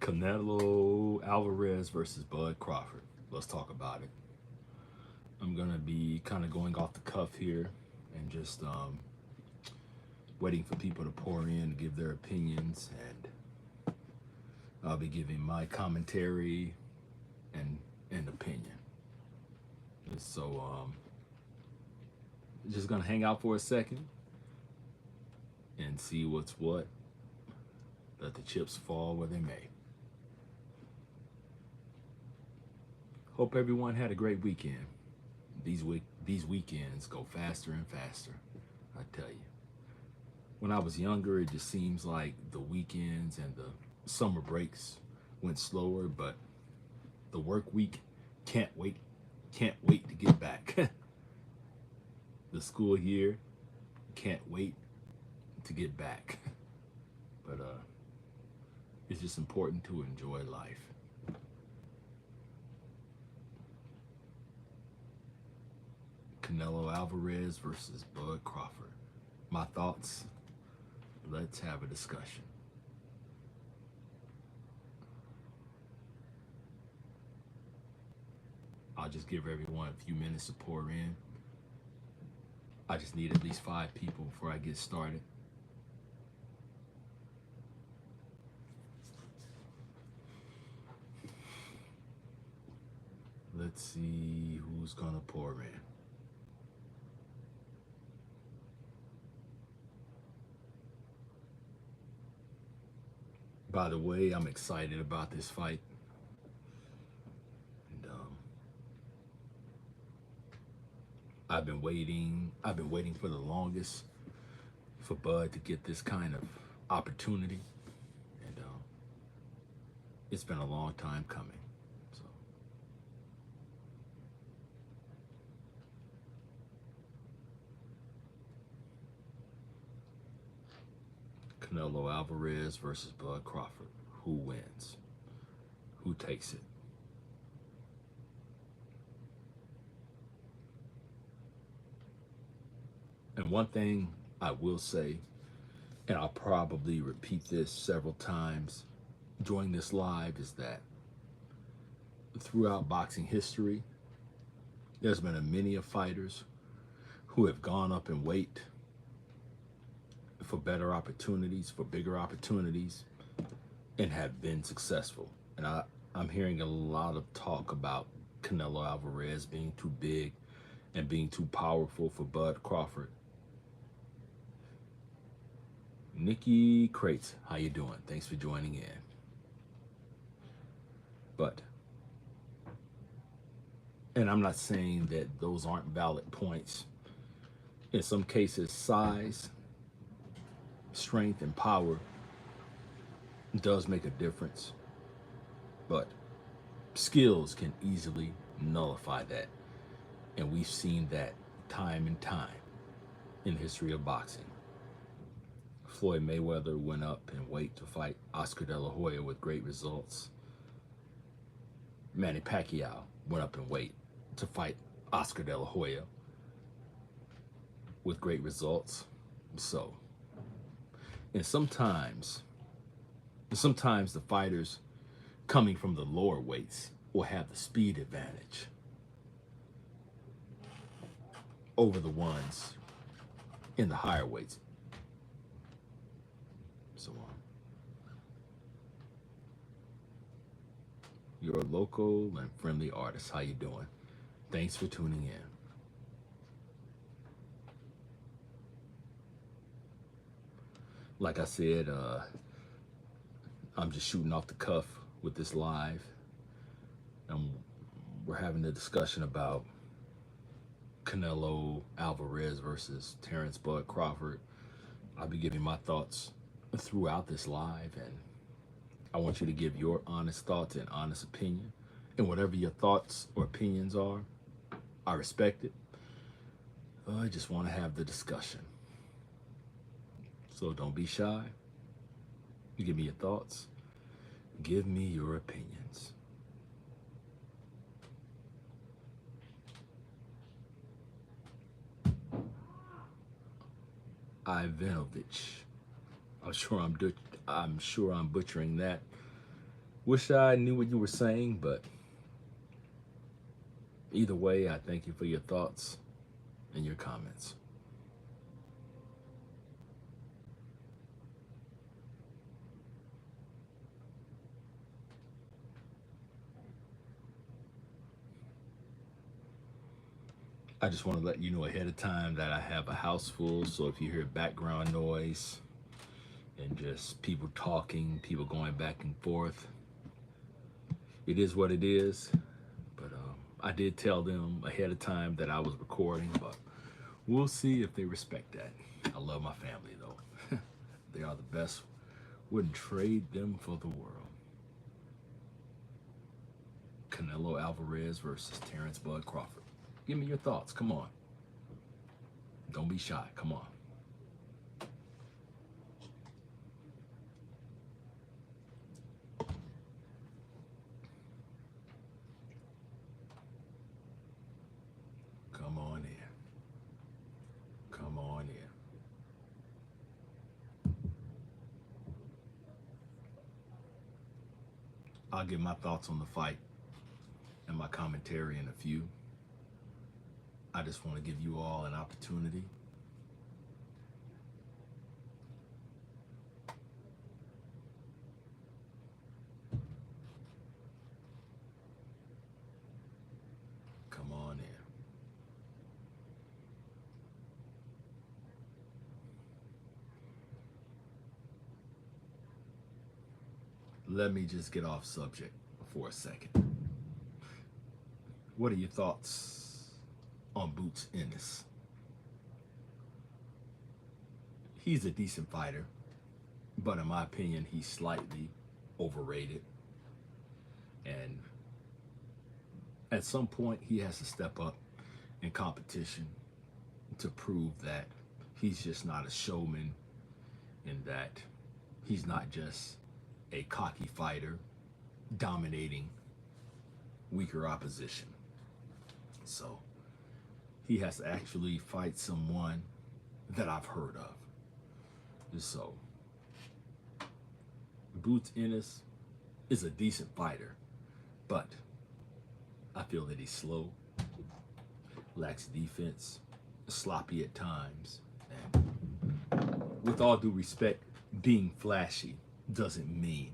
Canelo Alvarez versus Bud Crawford. Let's talk about it. I'm gonna be kind of going off the cuff here and just waiting for people to pour in, give their opinions, and I'll be giving my commentary and opinion. And so just gonna hang out for a second and see what's what. Let the chips fall where they may. Hope everyone had a great weekend. These weekends go faster and faster. I tell you. When I was younger, it just seems like the weekends and the summer breaks went slower, but the work week can't wait. Can't wait to get back. The school year can't wait to get back. But it's just important to enjoy life. Canelo Alvarez versus Bud Crawford. My thoughts? Let's have a discussion. I'll just give everyone a few minutes to pour in. I just need at least 5 people before I get started. Let's see who's gonna pour in. By the way, I'm excited about this fight. And I've been waiting. I've been waiting for the longest for Bud to get this kind of opportunity, and it's been a long time coming. So Canelo Alvarez versus Bud Crawford. Who wins? Who takes it? And one thing I will say, and I'll probably repeat this several times during this live, is that throughout boxing history, there's been a many of fighters who have gone up in weight for better opportunities, for bigger opportunities, and have been successful. And I'm hearing a lot of talk about Canelo Alvarez being too big and being too powerful for Bud Crawford. Nikki Crates, how you doing? Thanks for joining in. But, and I'm not saying that those aren't valid points. In some cases, size, strength, and power does make a difference. But skills can easily nullify that. And we've seen that time and time in the history of boxing. Floyd Mayweather went up in weight to fight Oscar De La Hoya with great results. Manny Pacquiao went up in weight to fight Oscar De La Hoya with great results. So, and sometimes the fighters coming from the lower weights will have the speed advantage over the ones in the higher weights. So on. You're a local and friendly artist. How you doing? Thanks for tuning in. Like I said, I'm just shooting off the cuff with this live. We're having a discussion about Canelo Alvarez versus Terrence Bud Crawford. I'll be giving my thoughts throughout this live, and I want you to give your honest thoughts and honest opinion. And whatever your thoughts or opinions are, I respect it. I just want to have the discussion. So don't be shy. You give me your thoughts. Give me your opinions. Ivanovich. I'm sure I'm butchering that. Wish I knew what you were saying, but either way, I thank you for your thoughts and your comments. I just want to let you know ahead of time that I have a house full, so if you hear background noise and just people talking, people going back and forth, it is what it is. But I did tell them ahead of time that I was recording, but we'll see if they respect that. I love my family though. They are the best. Wouldn't trade them for the world. Canelo Alvarez versus Terrence Bud Crawford. Give me your thoughts. Come on. Don't be shy. Come on. Come on in. Come on in. I'll give my thoughts on the fight and my commentary in a few. I just want to give you all an opportunity. Come on in. Let me just get off subject for a second. What are your thoughts on Boots Ennis? He's a decent fighter, but in my opinion, he's slightly overrated. And at some point, he has to step up in competition to prove that he's just not a showman and that he's not just a cocky fighter dominating weaker opposition. So he has to actually fight someone that I've heard of. So Boots Ennis is a decent fighter, but I feel that he's slow, lacks defense, sloppy at times, and with all due respect, being flashy doesn't mean,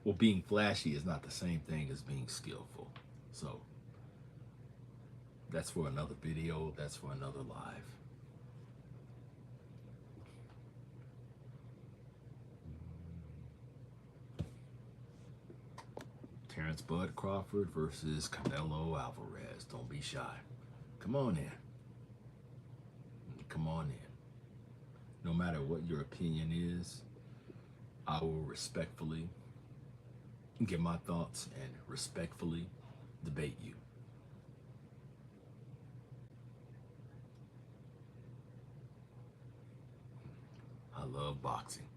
well, being flashy is not the same thing as being skillful. So that's for another video, that's for another live. Terrence Bud Crawford versus Canelo Alvarez. Don't be shy. Come on in. Come on in. No matter what your opinion is, I will respectfully give my thoughts and respectfully debate you. I love boxing.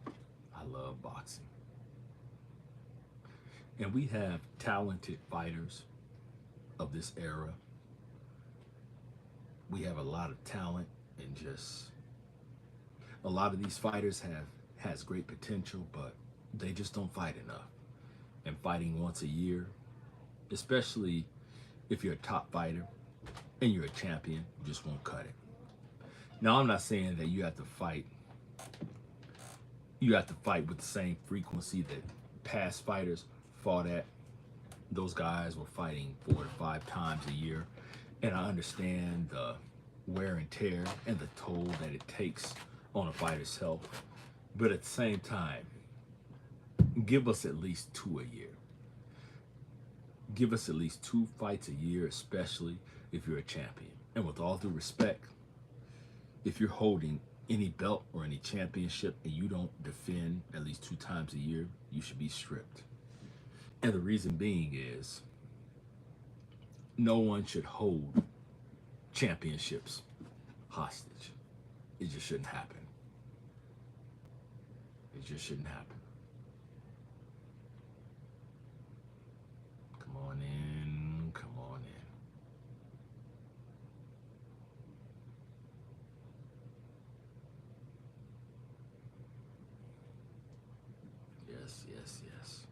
I love boxing. And we have talented fighters of this era. We have a lot of talent, and just a lot of these fighters has great potential, but they just don't fight enough. And fighting once a year, especially if you're a top fighter and you're a champion, just won't cut it. Now, I'm not saying that you have to fight with the same frequency that past fighters fought at. Those guys were fighting 4 to 5 times a year, and I understand the wear and tear and the toll that it takes on a fighter's health, but at the same time, give us at least 2 a year. Give us at least 2 fights a year, especially if you're a champion. And with all due respect, if you're holding any belt or any championship and you don't defend at least 2 times a year, you should be stripped. And the reason being is no one should hold championships hostage. It just shouldn't happen. It just shouldn't happen. Come on in. Come on in. yes, yes, yes.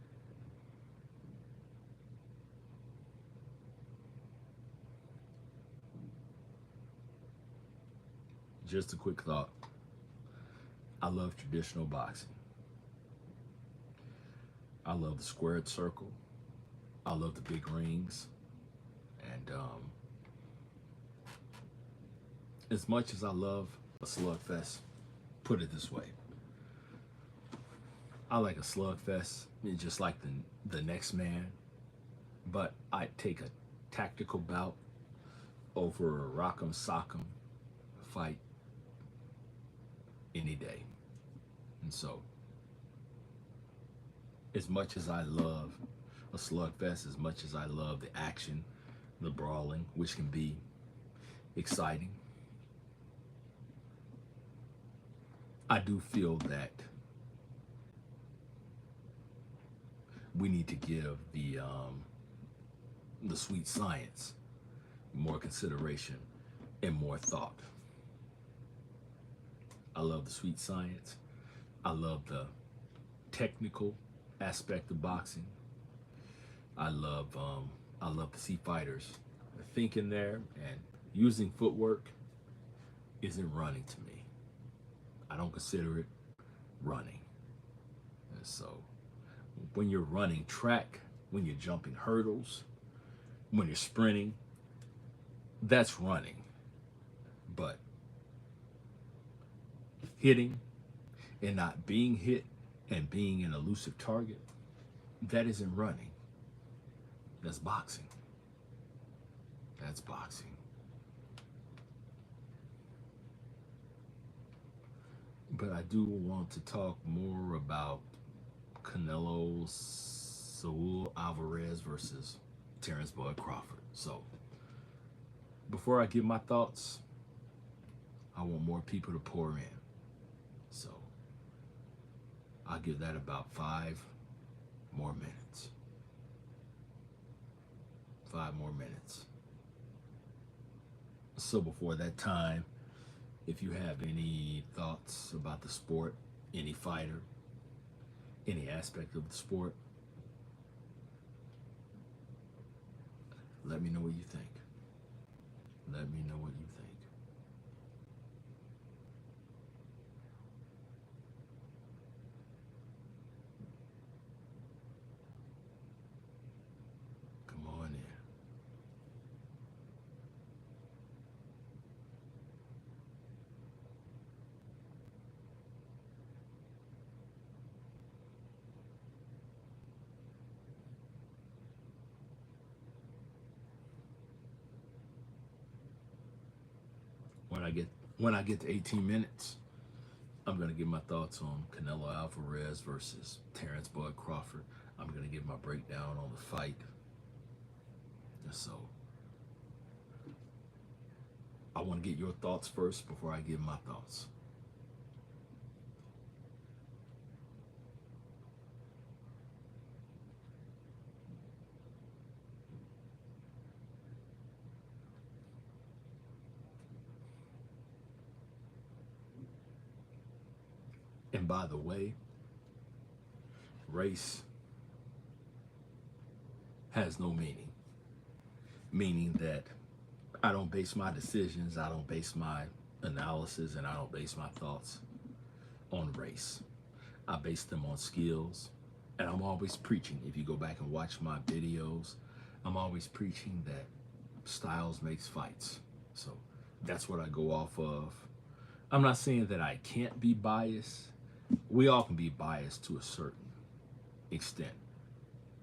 Just a quick thought. I love traditional boxing. I love the squared circle. I love the big rings. And as much as I love a slugfest, put it this way, I like a slugfest just like the next man, but I take a tactical bout over a rock'em sock'em fight any day. And so, as much as I love a slugfest, as much as I love the action, the brawling, which can be exciting, I do feel that we need to give the sweet science more consideration and more thought. I love the sweet science. I love the technical aspect of boxing. I love I love to see fighters thinking there and using footwork isn't running to me. I don't consider it running. And so when you're running track, when you're jumping hurdles, when you're sprinting, that's running. But hitting and not being hit and being an elusive target, that isn't running. That's boxing. That's boxing. But I do want to talk more about Canelo Saul Alvarez versus Terrence Bud Crawford. So before I give my thoughts, I want more people to pour in. So I'll give that about 5 more minutes. 5 more minutes. So before that time, if you have any thoughts about the sport, any fighter, any aspect of the sport, let me know what you think. Let me know what you think. Come on in. When I get when I get to 18 minutes, I'm gonna give my thoughts on Canelo Alvarez versus Terrence Bud Crawford. I'm gonna give my breakdown on the fight. And so I want to get your thoughts first before I give my thoughts. And by the way, race has no meaning. Meaning that I don't base my decisions, I don't base my analysis, and I don't base my thoughts on race. I base them on skills. And I'm always preaching. If you go back and watch my videos, I'm always preaching that styles makes fights. So that's what I go off of. I'm not saying that I can't be biased. We all can be biased to a certain extent.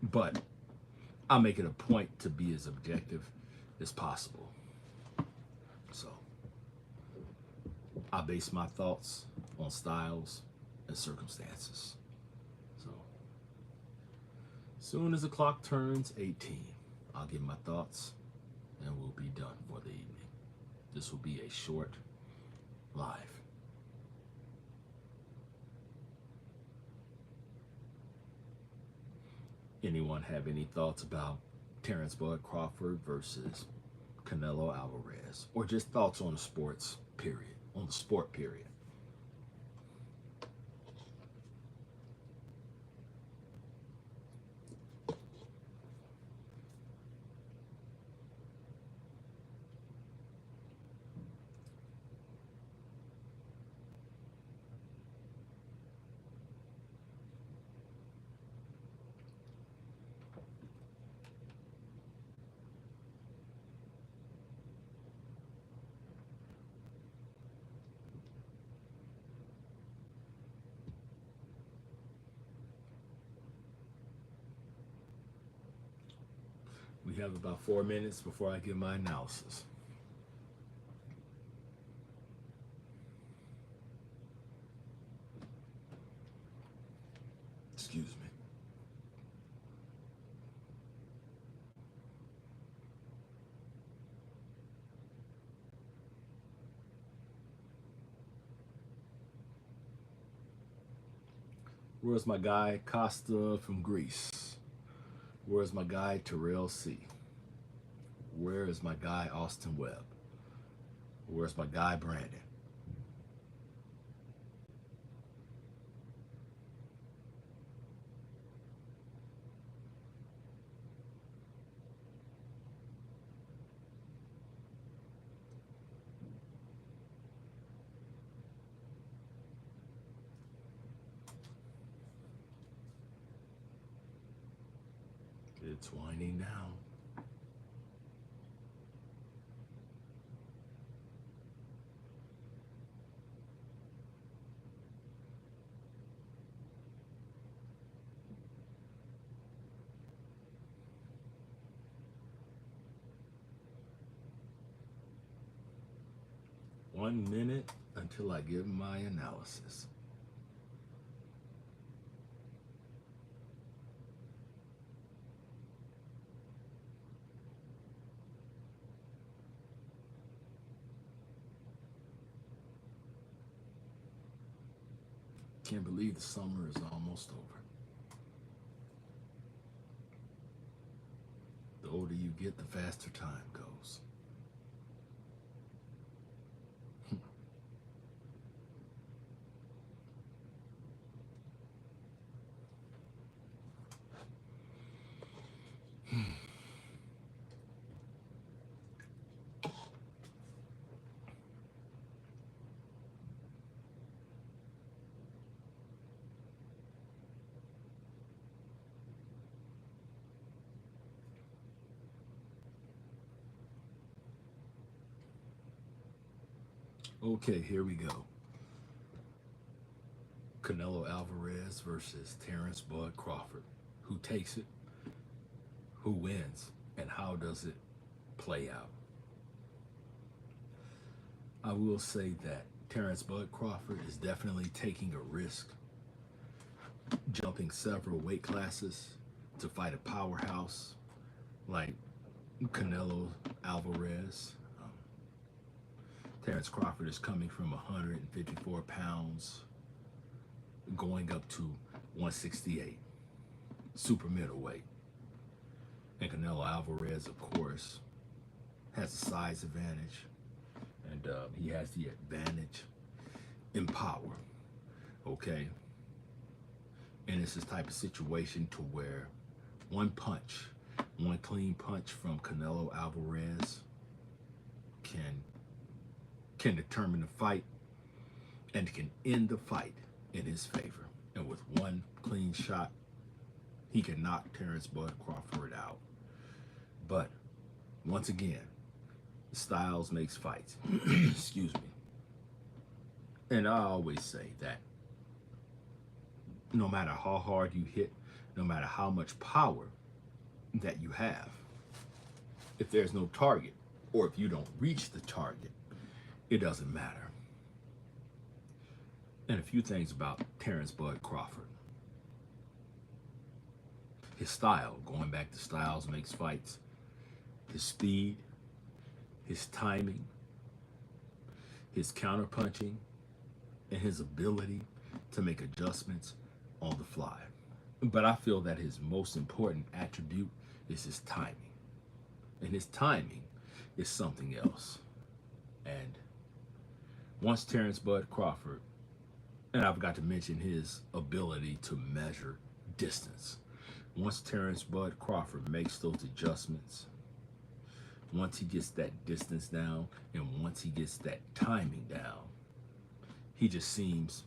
But I make it a point to be as objective as possible. So I base my thoughts on styles and circumstances. So soon as the clock turns 18, I'll give my thoughts and we'll be done for the evening. This will be a short live. Anyone have any thoughts about Terrence Bud Crawford versus Canelo Alvarez? Or just thoughts on the sports, period. On the sport, period. We have about 4 minutes before I give my analysis. Excuse me. Where's my guy Costa from Greece? Where's my guy Terrell C? Where is my guy Austin Webb? Where's my guy Brandon? It's winding down. One minute until I give my analysis. Can't believe the summer is almost over. The older you get, the faster time goes. Okay, here we go. Canelo Alvarez versus Terrence Bud Crawford. Who takes it? Who wins? And how does it play out? I will say that Terrence Bud Crawford is definitely taking a risk, jumping several weight classes to fight a powerhouse like Canelo Alvarez. Terrence Crawford is coming from 154 pounds going up to 168, super middleweight. And Canelo Alvarez, of course, has a size advantage, and he has the advantage in power, okay? And it's this type of situation to where one clean punch from Canelo Alvarez can determine the fight and can end the fight in his favor. And with one clean shot, he can knock Terrence Bud Crawford out. But once again, styles makes fights. Excuse me. And I always say that no matter how hard you hit, no matter how much power that you have, if there's no target, or if you don't reach the target, it doesn't matter. And a few things about Terrence Bud Crawford. His style, going back to styles makes fights, his speed, his timing, his counterpunching, and his ability to make adjustments on the fly. But I feel that his most important attribute is his timing. And his timing is something else. And once Terrence Bud Crawford, and I've got to mention his ability to measure distance. Once Terrence Bud Crawford makes those adjustments, once he gets that distance down, and once he gets that timing down, he just seems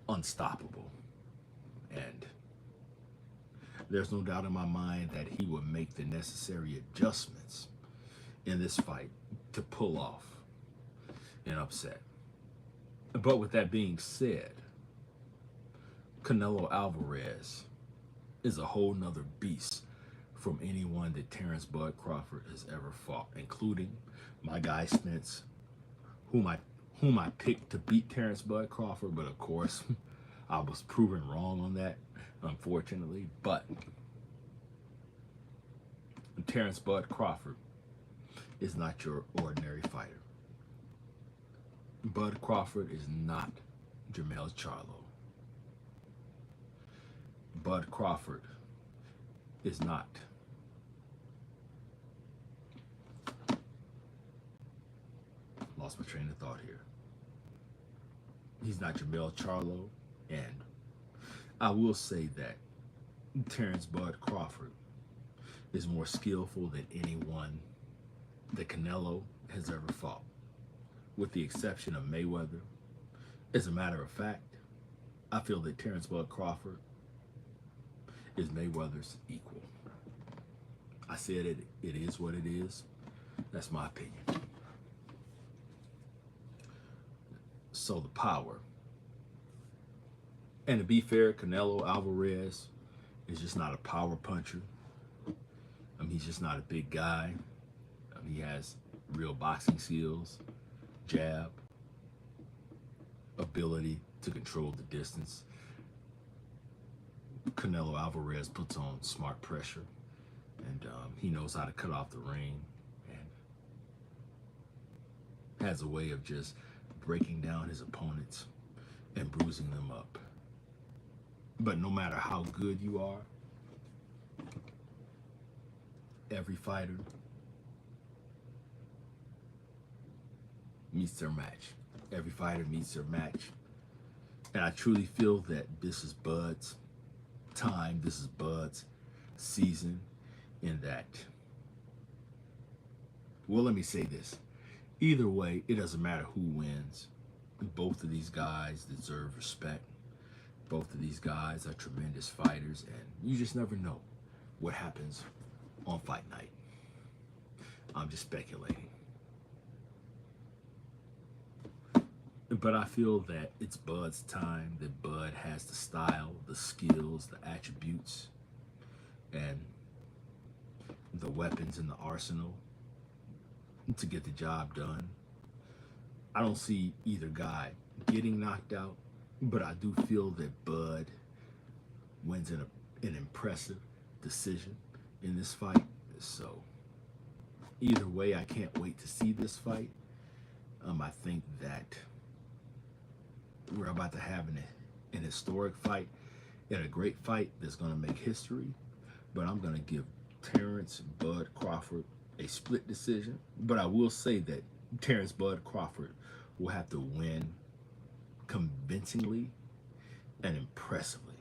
unstoppable. And there's no doubt in my mind that he will make the necessary adjustments in this fight to pull off an upset. But with that being said, Canelo Alvarez is a whole nother beast from anyone that Terrence Bud Crawford has ever fought, including my guy Spence, whom I picked to beat Terrence Bud Crawford, but of course I was proven wrong on that, unfortunately. But Terrence Bud Crawford is not your ordinary fighter. Bud Crawford is not Jermell Charlo. Bud Crawford is not lost my train of thought here. He's not Jermell Charlo, and I will say that Terrence Bud Crawford is more skillful than anyone that Canelo has ever fought, with the exception of Mayweather. As a matter of fact, I feel that Terrence Bud Crawford is Mayweather's equal. I said it is what it is. That's my opinion. So the power. And to be fair, Canelo Alvarez is just not a power puncher. He's just not a big guy. He has real boxing skills, jab, ability to control the distance. Canelo Alvarez puts on smart pressure, and he knows how to cut off the ring, and has a way of just breaking down his opponents and bruising them up. But no matter how good you are, every fighter meets their match. Every fighter meets their match. And I truly feel that this is Bud's time. This is Bud's season, in that, well, let me say this. Either way, it doesn't matter who wins. Both of these guys deserve respect. Both of these guys are tremendous fighters, and you just never know what happens on fight night. I'm just speculating. But I feel that it's Bud's time, that Bud has the style, the skills, the attributes, and the weapons in the arsenal to get the job done. I don't see either guy getting knocked out, but I do feel that Bud wins an impressive decision in this fight. So either way, I can't wait to see this fight. I think that we're about to have an historic fight and a great fight that's going to make history. But I'm going to give Terrence Bud Crawford a split decision. But I will say that Terrence Bud Crawford will have to win convincingly and impressively.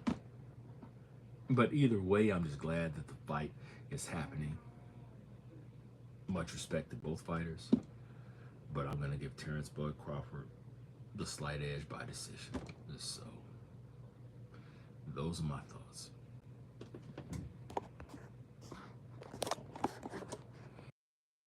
But either way, I'm just glad that the fight is happening. Much respect to both fighters, but I'm going to give Terrence Bud Crawford the slight edge by decision. So those are my thoughts.